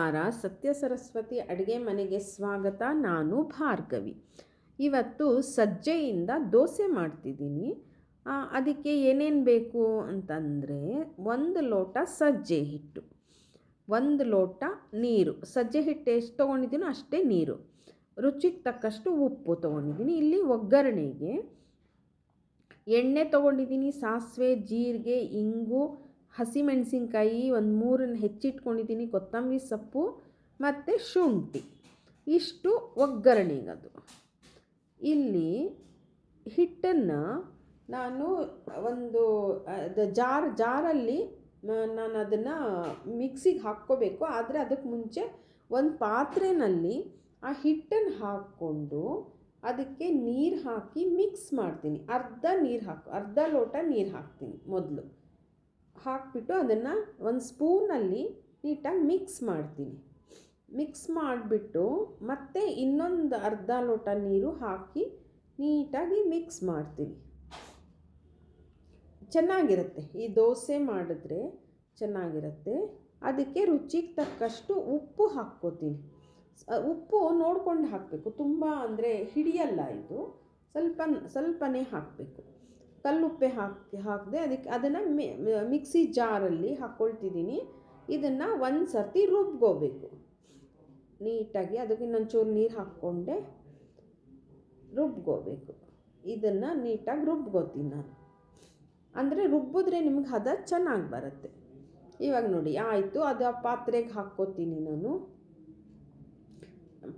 ನಮಸ್ಕಾರ. ಸತ್ಯ ಸರಸ್ವತಿ ಅಡುಗೆ ಮನೆಗೆ ಸ್ವಾಗತ. ನಾನು ಭಾರ್ಗವಿ. ಇವತ್ತು ಸಜ್ಜೆಯಿಂದ ದೋಸೆ ಮಾಡ್ತಿದ್ದೀನಿ. ಅದಕ್ಕೆ ಏನೇನು ಬೇಕು ಅಂತಂದರೆ, 1 ಲೋಟ ಸಜ್ಜೆ ಹಿಟ್ಟು, 1 ಲೋಟ ನೀರು. ಸಜ್ಜೆ ಹಿಟ್ಟು ಎಷ್ಟು ತೊಗೊಂಡಿದ್ದೀನೋ ಅಷ್ಟೇ ನೀರು, ರುಚಿಗೆ ತಕ್ಕಷ್ಟು ಉಪ್ಪು ತೊಗೊಂಡಿದ್ದೀನಿ. ಇಲ್ಲಿ ಒಗ್ಗರಣೆಗೆ ಎಣ್ಣೆ ತೊಗೊಂಡಿದ್ದೀನಿ, ಸಾಸಿವೆ, ಜೀರಿಗೆ, ಇಂಗು, ಹಸಿಮೆಣಸಿನ್ಕಾಯಿ ಒಂದು 3 ಹೆಚ್ಚಿಟ್ಕೊಂಡಿದ್ದೀನಿ, ಕೊತ್ತಂಬರಿ ಸೊಪ್ಪು ಮತ್ತು ಶುಂಠಿ. ಇಷ್ಟು ಒಗ್ಗರಣೆಗದು. ಇಲ್ಲಿ ಹಿಟ್ಟನ್ನು ನಾನು ಒಂದು ಜಾರಲ್ಲಿ ನಾನು ಅದನ್ನು ಮಿಕ್ಸಿಗೆ ಹಾಕ್ಕೋಬೇಕು. ಆದರೆ ಅದಕ್ಕೆ ಮುಂಚೆ ಒಂದು ಪಾತ್ರೆಯಲ್ಲಿ ಆ ಹಿಟ್ಟನ್ನು ಹಾಕ್ಕೊಂಡು ಅದಕ್ಕೆ ನೀರು ಹಾಕಿ ಮಿಕ್ಸ್ ಮಾಡ್ತೀನಿ. ಅರ್ಧ ಲೋಟ ನೀರು ಹಾಕ್ತೀನಿ. ಮೊದಲು ಹಾಕಿಬಿಟ್ಟು ಅದನ್ನು ಒಂದು ಸ್ಪೂನಲ್ಲಿ ನೀಟಾಗಿ ಮಿಕ್ಸ್ ಮಾಡ್ತೀನಿ. ಮಿಕ್ಸ್ ಮಾಡಿಬಿಟ್ಟು ಮತ್ತೆ ಇನ್ನೊಂದು ಅರ್ಧ ಲೋಟ ನೀರು ಹಾಕಿ ನೀಟಾಗಿ ಮಿಕ್ಸ್ ಮಾಡ್ತೀನಿ. ಚೆನ್ನಾಗಿರುತ್ತೆ, ಈ ದೋಸೆ ಮಾಡಿದ್ರೆ ಚೆನ್ನಾಗಿರುತ್ತೆ. ಅದಕ್ಕೆ ರುಚಿಗೆ ತಕ್ಕಷ್ಟು ಉಪ್ಪು ಹಾಕ್ಕೋತೀನಿ. ಉಪ್ಪು ನೋಡ್ಕೊಂಡು ಹಾಕಬೇಕು, ತುಂಬ ಅಂದರೆ ಹಿಡಿಯಲ್ಲ ಇದು, ಸ್ವಲ್ಪನೇ ಹಾಕಬೇಕು. ಕಲ್ಲುಪ್ಪೆ ಹಾಕಿದೆ ಅದನ್ನು ಮಿಕ್ಸಿ ಜಾರಲ್ಲಿ ಹಾಕ್ಕೊಳ್ತಿದ್ದೀನಿ. ಇದನ್ನು ಒಂದು ಸರ್ತಿ ರುಬ್ಕೋಬೇಕು ನೀಟಾಗಿ. ಅದಕ್ಕೆ ಇನ್ನೊಂಚೂರು ನೀರು ಹಾಕ್ಕೊಂಡೆ ರುಬ್ಕೋಬೇಕು. ಇದನ್ನು ನೀಟಾಗಿ ರುಬ್ಕೋತೀನಿ ನಾನು, ಅಂದರೆ ರುಬ್ಬಿದ್ರೆ ನಿಮ್ಗೆ ಹದ ಚೆನ್ನಾಗಿ ಬರುತ್ತೆ. ಇವಾಗ ನೋಡಿ ಆಯಿತು. ಅದು ಆ ಪಾತ್ರೆಗೆ ಹಾಕ್ಕೋತೀನಿ ನಾನು.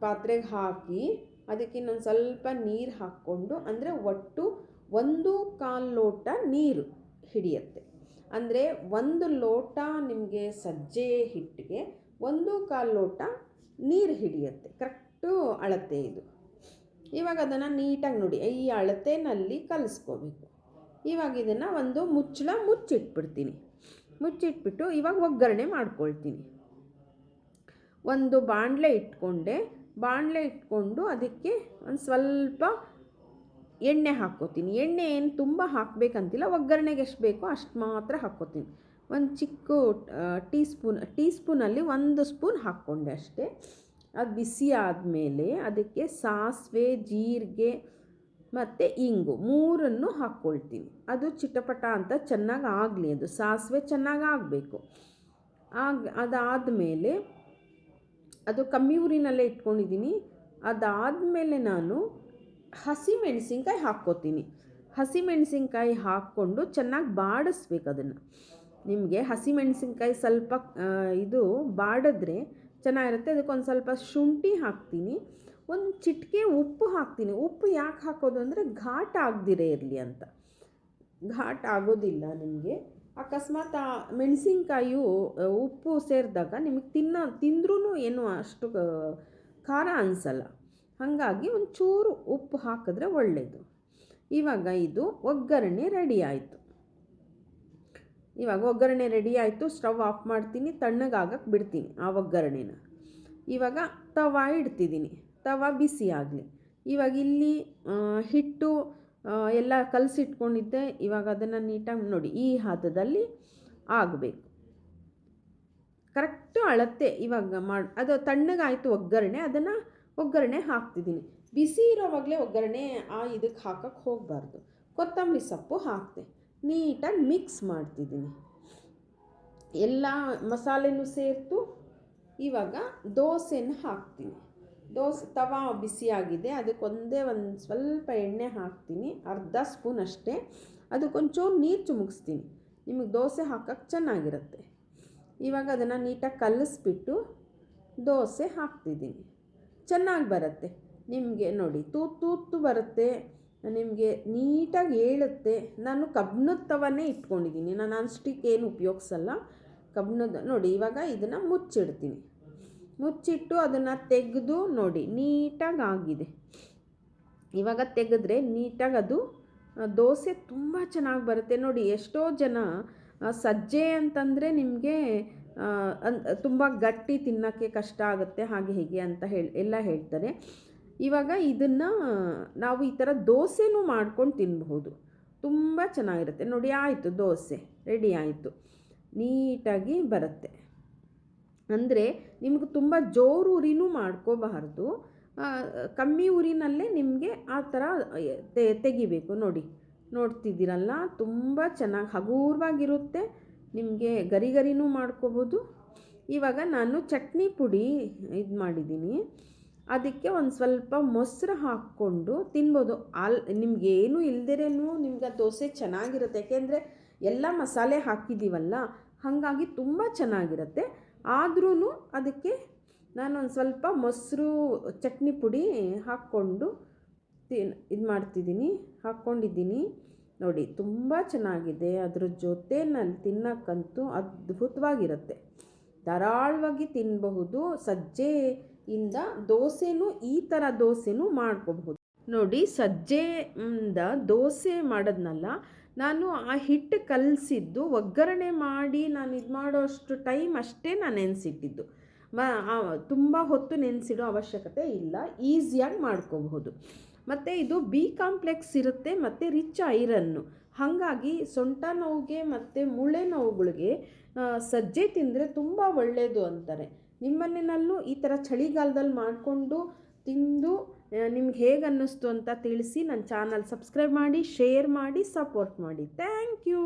ಪಾತ್ರೆಗೆ ಹಾಕಿ ಅದಕ್ಕೆ ಇನ್ನೊಂದು ಸ್ವಲ್ಪ ನೀರು ಹಾಕ್ಕೊಂಡು, ಅಂದರೆ ಒಟ್ಟು 1/4 ಲೋಟ ನೀರು ಹಿಡಿಯುತ್ತೆ. ಅಂದರೆ 1 ಲೋಟ ನಿಮಗೆ ಸಜ್ಜೆ ಹಿಟ್ಟಿಗೆ 1/4 ಲೋಟ ನೀರು ಹಿಡಿಯುತ್ತೆ. ಕರೆಕ್ಟು ಅಳತೆ ಇದು. ಇವಾಗ ಅದನ್ನು ನೀಟಾಗಿ ನೋಡಿ ಈ ಅಳತೆನಲ್ಲಿ ಕಲಿಸ್ಕೋಬೇಕು. ಇವಾಗ ಇದನ್ನು ಒಂದು ಮುಚ್ಚಿಟ್ಬಿಡ್ತೀನಿ. ಮುಚ್ಚಿಟ್ಬಿಟ್ಟು ಇವಾಗ ಒಗ್ಗರಣೆ ಮಾಡ್ಕೊಳ್ತೀನಿ. ಒಂದು ಬಾಣಲೆ ಇಟ್ಕೊಂಡು ಅದಕ್ಕೆ ಒಂದು ಸ್ವಲ್ಪ ಎಣ್ಣೆ ಹಾಕ್ಕೋತೀನಿ. ಎಣ್ಣೆ ಏನು ತುಂಬ ಹಾಕಬೇಕಂತಿಲ್ಲ, ಒಗ್ಗರಣೆಗೆ ಎಷ್ಟು ಬೇಕೋ ಅಷ್ಟು ಮಾತ್ರ ಹಾಕ್ಕೋತೀನಿ. ಒಂದು ಚಿಕ್ಕ ಟೀ ಸ್ಪೂನಲ್ಲಿ 1 ಸ್ಪೂನ್ ಹಾಕ್ಕೊಂಡೆ ಅಷ್ಟೇ. ಅದು ಬಿಸಿ ಆದಮೇಲೆ ಅದಕ್ಕೆ ಸಾಸಿವೆ, ಜೀರಿಗೆ ಮತ್ತು ಇಂಗು 3 ಹಾಕ್ಕೊಳ್ತೀನಿ. ಅದು ಚಿಟಪಟ ಅಂತ ಚೆನ್ನಾಗಿ ಆಗಲಿ, ಅದು ಸಾಸಿವೆ ಚೆನ್ನಾಗಿ ಆಗಬೇಕು. ಅದಾದಮೇಲೆ ಅದು ಕಮ್ಮಿ ಉರಿನಲ್ಲೇ ಇಟ್ಕೊಂಡಿದ್ದೀನಿ. ಅದಾದಮೇಲೆ ನಾನು ಹಸಿಮೆಣಸಿನ್ಕಾಯಿ ಹಾಕ್ಕೋತೀನಿ. ಹಸಿಮೆಣಸಿನ್ಕಾಯಿ ಹಾಕ್ಕೊಂಡು ಚೆನ್ನಾಗಿ ಬಾಡಿಸ್ಬೇಕು ಅದನ್ನು. ನಿಮಗೆ ಹಸಿಮೆಣಸಿನ್ಕಾಯಿ ಸ್ವಲ್ಪ ಇದು ಬಾಡಿದ್ರೆ ಚೆನ್ನಾಗಿರುತ್ತೆ. ಅದಕ್ಕೊಂದು ಸ್ವಲ್ಪ ಶುಂಠಿ ಹಾಕ್ತೀನಿ, ಒಂದು ಚಿಟಿಕೆ ಉಪ್ಪು ಹಾಕ್ತೀನಿ. ಉಪ್ಪು ಯಾಕೆ ಹಾಕೋದು ಅಂದರೆ ಘಾಟ್ ಆಗದಿರೇ ಇರಲಿ ಅಂತ. ಘಾಟ್ ಆಗೋದಿಲ್ಲ ನಿಮಗೆ. ಅಕಸ್ಮಾತ್ ಆ ಮೆಣಸಿನ್ಕಾಯಿಯು ಉಪ್ಪು ಸೇರಿದಾಗ ನಿಮಗೆ ತಿಂದ್ರೂ ಏನೂ ಅಷ್ಟು ಖಾರ ಅನಿಸಲ್ಲ. ಹಾಗಾಗಿ ಒಂಚೂರು ಉಪ್ಪು ಹಾಕಿದ್ರೆ ಒಳ್ಳೆಯದು. ಇವಾಗ ಇದು ಒಗ್ಗರಣೆ ರೆಡಿ ಆಯಿತು. ಸ್ಟವ್ ಆಫ್ ಮಾಡ್ತೀನಿ, ತಣ್ಣಗಾಗಕ್ಕೆ ಬಿಡ್ತೀನಿ ಆ ಒಗ್ಗರಣೆನ. ಇವಾಗ ತವ ಇಡ್ತಿದ್ದೀನಿ, ತವ ಬಿಸಿ ಆಗಲಿ. ಇವಾಗ ಇಲ್ಲಿ ಹಿಟ್ಟು ಎಲ್ಲ ಕಲಸಿಟ್ಕೊಂಡಿದ್ದೆ. ಇವಾಗ ಅದನ್ನು ನೀಟಾಗಿ ನೋಡಿ ಈ ಹದದಲ್ಲಿ ಆಗಬೇಕು, ಕರೆಕ್ಟು ಅಳತೆ. ಇವಾಗ ಅದು ತಣ್ಣಗಾಯಿತು ಒಗ್ಗರಣೆ ಹಾಕ್ತಿದ್ದೀನಿ. ಬಿಸಿ ಇರೋವಾಗಲೇ ಒಗ್ಗರಣೆ ಇದಕ್ಕೆ ಹಾಕಕ್ಕೆ ಹೋಗಬಾರ್ದು. ಕೊತ್ತಂಬರಿ ಸೊಪ್ಪು ಹಾಕಿದೆ, ನೀಟಾಗಿ ಮಿಕ್ಸ್ ಮಾಡ್ತಿದ್ದೀನಿ. ಎಲ್ಲ ಮಸಾಲೆನೂ ಸೇರಿತು. ಇವಾಗ ದೋಸೆನ ಹಾಕ್ತೀನಿ. ತವ ಬಿಸಿಯಾಗಿದೆ, ಅದಕ್ಕೊಂದೇ ಒಂದು ಸ್ವಲ್ಪ ಎಣ್ಣೆ ಹಾಕ್ತೀನಿ, ಅರ್ಧ ಸ್ಪೂನ್ ಅಷ್ಟೇ. ಅದಕ್ಕೊಂಚೂರು ನೀರು ಚಿಮುಕಿಸ್ತೀನಿ, ನಿಮಗೆ ದೋಸೆ ಹಾಕಕ್ಕೆ ಚೆನ್ನಾಗಿರುತ್ತೆ. ಇವಾಗ ಅದನ್ನು ನೀಟಾಗಿ ಕಲಿಸ್ಬಿಟ್ಟು ದೋಸೆ ಹಾಕ್ತಿದ್ದೀನಿ. ಚೆನ್ನಾಗಿ ಬರುತ್ತೆ ನಿಮಗೆ. ನೋಡಿ ತೂತು ಬರುತ್ತೆ, ನಿಮಗೆ ನೀಟಾಗಿ ಏಳುತ್ತೆ. ನಾನು ಕಬ್ಬಿಣದ ತವನೇ ಇಟ್ಕೊಂಡಿದ್ದೀನಿ, ನಾನು ನಾನ್ ಸ್ಟಿಕ್ ಏನು ಉಪಯೋಗಿಸಲ್ಲ, ಕಬ್ಬಿಣದ. ನೋಡಿ ಇವಾಗ ಇದನ್ನು ಮುಚ್ಚಿಟ್ಟು ಅದನ್ನು ತೆಗೆದು ನೋಡಿ ನೀಟಾಗಿ ಆಗಿದೆ. ಇವಾಗ ತೆಗೆದ್ರೆ ನೀಟಾಗಿ ಅದು ದೋಸೆ ತುಂಬ ಚೆನ್ನಾಗಿ ಬರುತ್ತೆ. ನೋಡಿ ಎಷ್ಟೋ ಜನ ಸಜ್ಜೆ ಅಂತಂದರೆ ನಿಮಗೆ ತುಂಬ ಗಟ್ಟಿ ತಿನ್ನೋಕ್ಕೆ ಕಷ್ಟ ಆಗುತ್ತೆ, ಹಾಗೆ ಹೀಗೆ ಅಂತ ಎಲ್ಲ ಹೇಳ್ತಾರೆ. ಇವಾಗ ಇದನ್ನು ನಾವು ಈ ಥರ ದೋಸೆನೂ ಮಾಡ್ಕೊಂಡು ತಿನ್ನಬಹುದು, ತುಂಬ ಚೆನ್ನಾಗಿರುತ್ತೆ. ನೋಡಿ ಆಯಿತು, ದೋಸೆ ರೆಡಿ ಆಯಿತು, ನೀಟಾಗಿ ಬರುತ್ತೆ. ಅಂದರೆ ನಿಮ್ಗೆ ತುಂಬ ಜೋರು ಉರಿನೂ ಮಾಡ್ಕೋಬಾರ್ದು, ಕಮ್ಮಿ ಉರಿನಲ್ಲೇ ನಿಮಗೆ ಆ ಥರ ತೆಗಿಬೇಕು. ನೋಡ್ತಿದ್ದೀರಲ್ಲ, ತುಂಬ ಚೆನ್ನಾಗಿ ಹಗೂರವಾಗಿರುತ್ತೆ, ನಿಮಗೆ ಗರಿ ಗರಿನೂ ಮಾಡ್ಕೋಬೋದು. ಇವಾಗ ನಾನು ಚಟ್ನಿ ಪುಡಿ ಇದು ಮಾಡಿದ್ದೀನಿ, ಅದಕ್ಕೆ ಒಂದು ಸ್ವಲ್ಪ ಮೊಸರು ಹಾಕ್ಕೊಂಡು ತಿನ್ಬೋದು. ನಿಮಗೇನು ಇಲ್ದಿರೇನು ನಿಮ್ಗೆ ಆ ದೋಸೆ ಚೆನ್ನಾಗಿರುತ್ತೆ, ಯಾಕೆಂದರೆ ಎಲ್ಲ ಮಸಾಲೆ ಹಾಕಿದ್ದೀವಲ್ಲ, ಹಾಗಾಗಿ ತುಂಬ ಚೆನ್ನಾಗಿರುತ್ತೆ. ಆದ್ರೂ ಅದಕ್ಕೆ ನಾನೊಂದು ಸ್ವಲ್ಪ ಮೊಸರು ಚಟ್ನಿ ಪುಡಿ ಹಾಕ್ಕೊಂಡು ಹಾಕ್ಕೊಂಡಿದ್ದೀನಿ. ನೋಡಿ, ತುಂಬ ಚೆನ್ನಾಗಿದೆ. ಅದ್ರ ಜೊತೆನಲ್ಲಿ ತಿನ್ನೋಕ್ಕಂತೂ ಅದ್ಭುತವಾಗಿರುತ್ತೆ, ಧಾರಾಳವಾಗಿ ತಿನ್ನಬಹುದು. ಸಜ್ಜೆಯಿಂದ ದೋಸೆನೂ, ಈ ಥರ ದೋಸೆನೂ ಮಾಡ್ಕೋಬಹುದು. ನೋಡಿ, ಸಜ್ಜೆಯಿಂದ ದೋಸೆ ಮಾಡೋದ್ನಲ್ಲ, ನಾನು ಆ ಹಿಟ್ಟು ಕಲಸಿದ್ದು ಒಗ್ಗರಣೆ ಮಾಡಿ ನಾನು ಇದು ಮಾಡೋಷ್ಟು ಟೈಮ್ ಅಷ್ಟೇ ನಾನು ನೆನೆಸಿಟ್ಟಿದ್ದು. ತುಂಬ ಹೊತ್ತು ನೆನೆಸಿಡೋ ಅವಶ್ಯಕತೆ ಇಲ್ಲ, ಈಸಿಯಾಗಿ ಮಾಡ್ಕೋಬಹುದು. ಮತ್ತು ಇದು ಬಿ ಕಾಂಪ್ಲೆಕ್ಸ್ ಇರುತ್ತೆ ಮತ್ತು ರಿಚ್ ಐರನ್ನು, ಹಾಗಾಗಿ ಸೊಂಟ ನೋವಿಗೆ ಮತ್ತು ಮೂಳೆ ನೋವುಗಳಿಗೆ ಸಜ್ಜೆ ತಿಂದರೆ ತುಂಬ ಒಳ್ಳೆಯದು ಅಂತಾರೆ. ನಿಮ್ಮನೆಯಲ್ಲೂ ಈ ಥರ ಚಳಿಗಾಲದಲ್ಲಿ ಮಾಡಿಕೊಂಡು ತಿಂದು ನಿಮ್ಗೆ ಹೇಗೆ ಅನ್ನಿಸ್ತು ಅಂತ ತಿಳಿಸಿ. ನನ್ನ ಚಾನಲ್ ಸಬ್ಸ್ಕ್ರೈಬ್ ಮಾಡಿ, ಶೇರ್ ಮಾಡಿ, ಸಪೋರ್ಟ್ ಮಾಡಿ. Thank you.